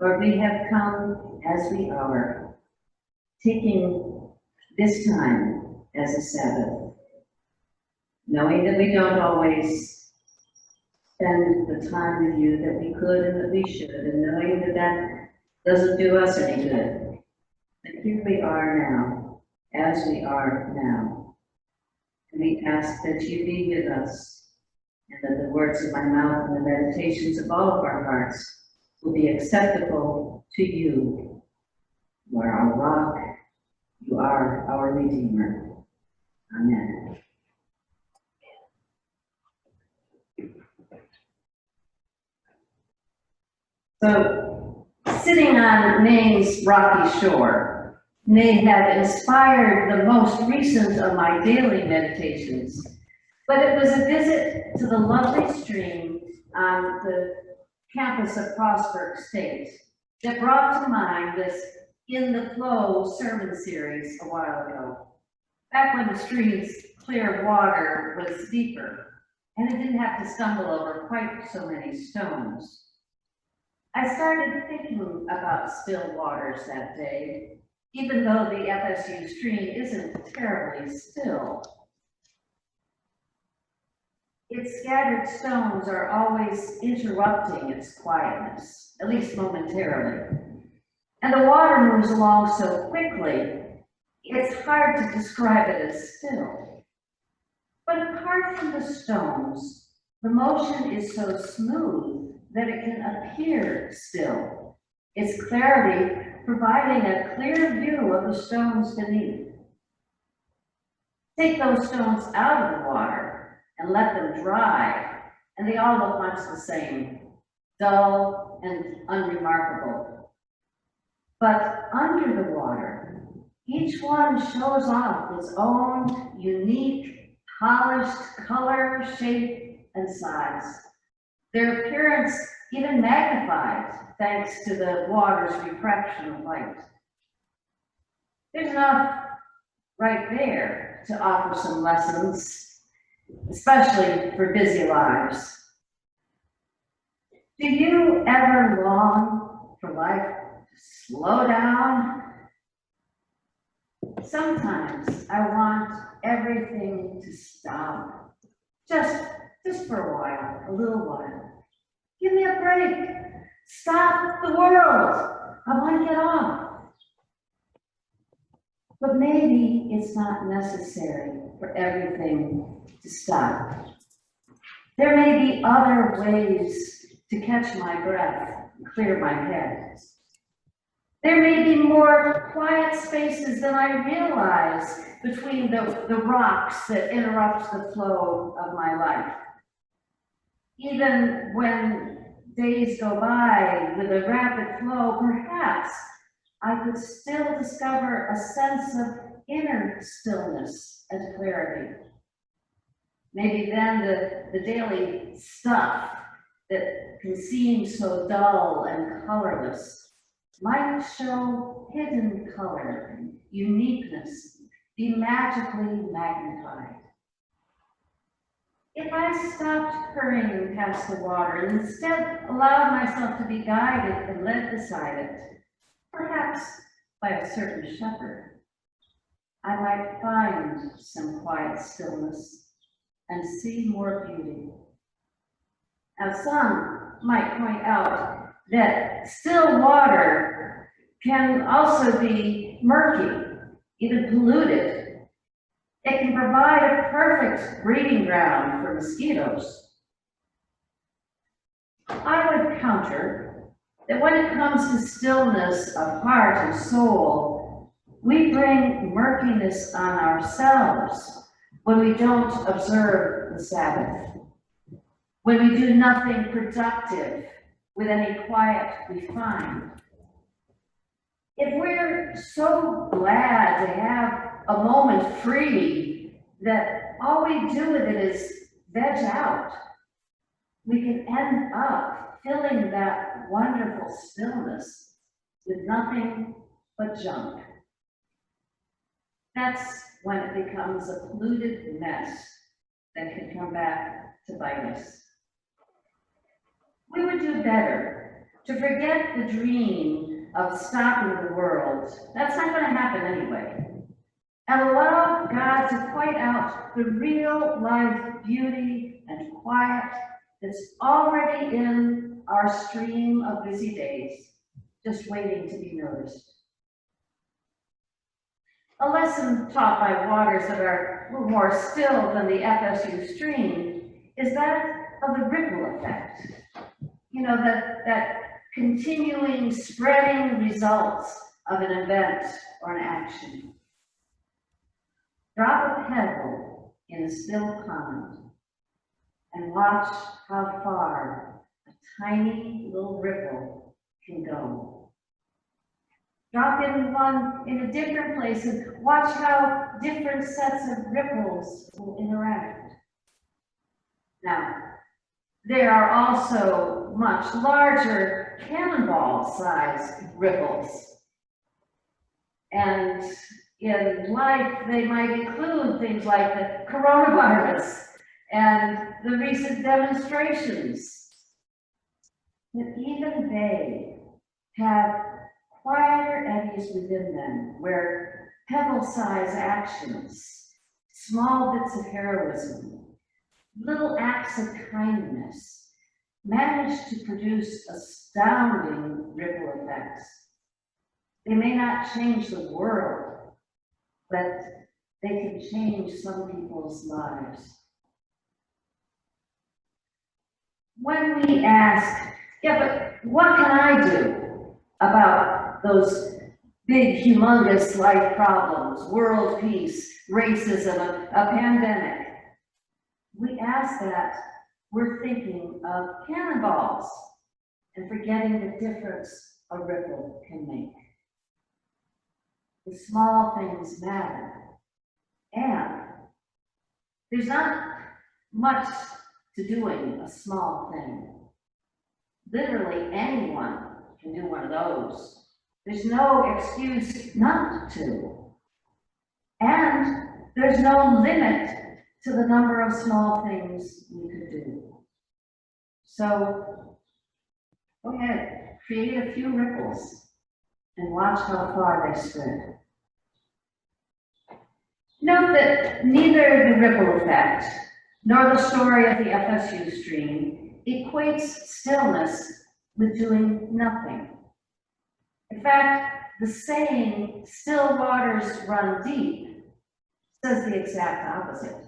Lord, we have come as we are, taking this time as a Sabbath, knowing that we don't always spend the time with you that we could and that we should, and knowing that that doesn't do us any good. But here we are now, as we are now. And we ask that you be with us, and that the words of my mouth and the meditations of all of our hearts will be acceptable to you. You are our rock, you are our Redeemer. Amen. So, sitting on Maine's rocky shore may have inspired the most recent of my daily meditations, but it was a visit to the lovely stream on the campus of Frostburg State that brought to mind this In the Flow sermon series a while ago, back when the stream's clear water was deeper and it didn't have to stumble over quite so many stones. I started thinking about still waters that day, even though the FSU stream isn't terribly still. Its scattered stones are always interrupting its quietness, at least momentarily. And the water moves along so quickly, it's hard to describe it as still. But apart from the stones, the motion is so smooth that it can appear still, its clarity providing a clear view of the stones beneath. Take those stones out of the water and let them dry, and they all look much the same, dull and unremarkable. But under the water, each one shows off its own unique, polished color, shape, and size. Their appearance even magnified thanks to the water's refraction of light. There's enough right there to offer some lessons, especially for busy lives. Do you ever long for life to slow down? Sometimes I want everything to stop, just for a while, a little while. Give me a break. Stop the world. I want to get off. But maybe it's not necessary for everything to stop. There may be other ways to catch my breath and clear my head. There may be more quiet spaces than I realize between the rocks that interrupt the flow of my life. Even when days go by with a rapid flow, perhaps I could still discover a sense of inner stillness and clarity. Maybe then the daily stuff that can seem so dull and colorless might show hidden color and uniqueness, be magically magnified. If I stopped hurrying past the water and instead allowed myself to be guided and led beside it, perhaps by a certain shepherd, I might find some quiet stillness and see more beauty. Now, some might point out that still water can also be murky, even polluted. It can provide a perfect breeding ground for mosquitoes. I would counter that when it comes to stillness of heart and soul, we bring murkiness on ourselves when we don't observe the Sabbath, when we do nothing productive with any quiet we find. If we're so glad to have a moment free that all we do with it is veg out, we can end up filling that wonderful stillness with nothing but junk. That's when it becomes a polluted mess that can come back to bite us. We would do better to forget the dream of stopping the world. That's not going to happen anyway. And allow God to point out the real life beauty and quiet that's already in our stream of busy days, just waiting to be noticed. A lesson taught by waters that are more still than the FSU stream is that of the ripple effect. You know, that continuing spreading results of an event or an action. Drop a pebble in a still pond and watch how far a tiny little ripple can go. Drop in one in a different place and watch how different sets of ripples will interact. Now, there are also much larger cannonball-sized ripples. And in life, they might include things like the coronavirus and the recent demonstrations. But even they have quieter eddies within them, where pebble-sized actions, small bits of heroism, little acts of kindness manage to produce astounding ripple effects. They may not change the world, but they can change some people's lives. When we ask, yeah, but what can I do about those big, humongous life problems, world peace, racism, a pandemic? We ask that, we're thinking of cannonballs and forgetting the difference a ripple can make. The small things matter. And there's not much to doing a small thing. Literally anyone can do one of those. There's no excuse not to. And there's no limit to the number of small things we could do. So go ahead, create a few ripples and watch how far they spread. Note that neither the ripple effect nor the story of the FSU stream equates stillness with doing nothing. In fact, the saying, "still waters run deep," says the exact opposite,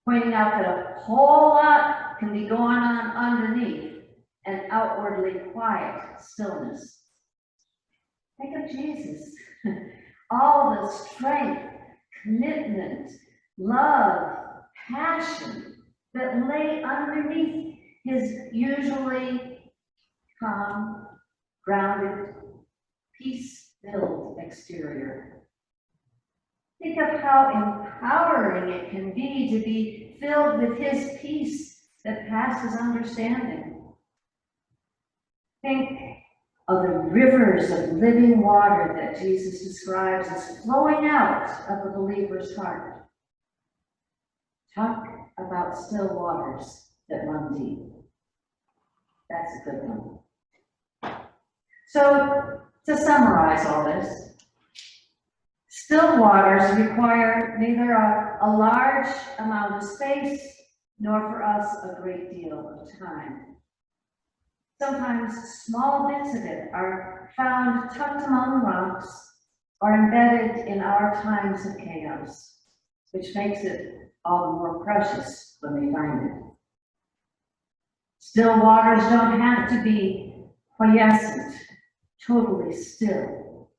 pointing out that a whole lot can be going on underneath an outwardly quiet stillness. Think of Jesus. All the strength, commitment, love, passion that lay underneath his usually calm, grounded, peace-filled exterior. Think of how empowering it can be to be filled with his peace that passes understanding. Think of the rivers of living water that Jesus describes as flowing out of the believer's heart. Talk about still waters that run deep. That's a good one. So, to summarize all this, still waters require neither a large amount of space nor for us a great deal of time. Sometimes small bits of it are found tucked among rocks or embedded in our times of chaos, which makes it all the more precious when we find it. Still waters don't have to be quiescent, totally still.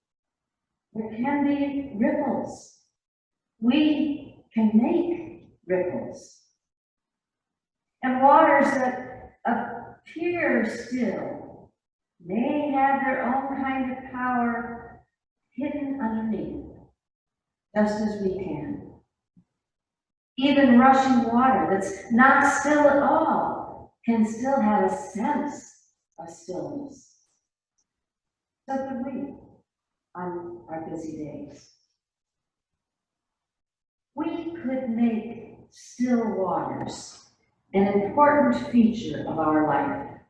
There can be ripples. We can make ripples. And waters that appear still may have their own kind of power hidden underneath, just as we can. Even rushing water that's not still at all can still have a sense of stillness. So could we on our busy days. We could make still waters an important feature of our life.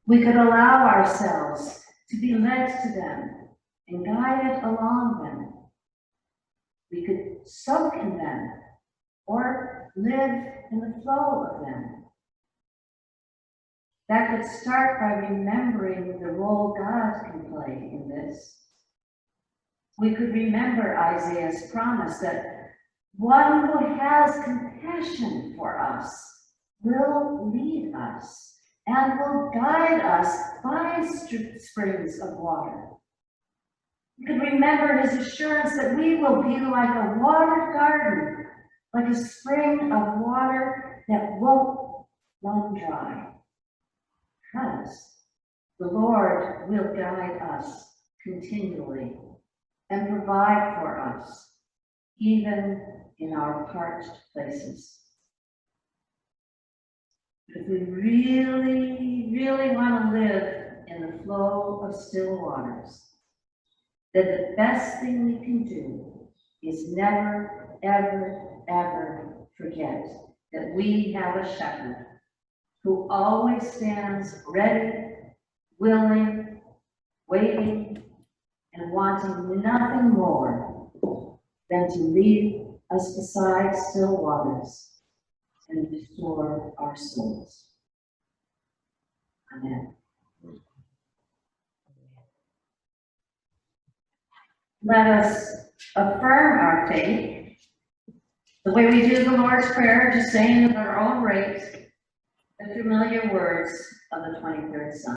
We could allow ourselves to be led to them and guided along them. We could soak in them or live in the flow of them. That could start by remembering the role God can play in this. We could remember Isaiah's promise that one who has compassion for us will lead us and will guide us by springs of water. We could remember his assurance that we will be like a watered garden, like a spring of water that won't run dry. Because the Lord will guide us continually and provide for us, even in our parched places. If we really, really want to live in the flow of still waters, then the best thing we can do is never, ever, ever forget that we have a shepherd who always stands ready, willing, waiting, and wanting nothing more than to lead us beside still waters and restore our souls. Amen. Let us affirm our faith the way we do the Lord's Prayer, just saying at our own rate the familiar words of the 23rd Psalm.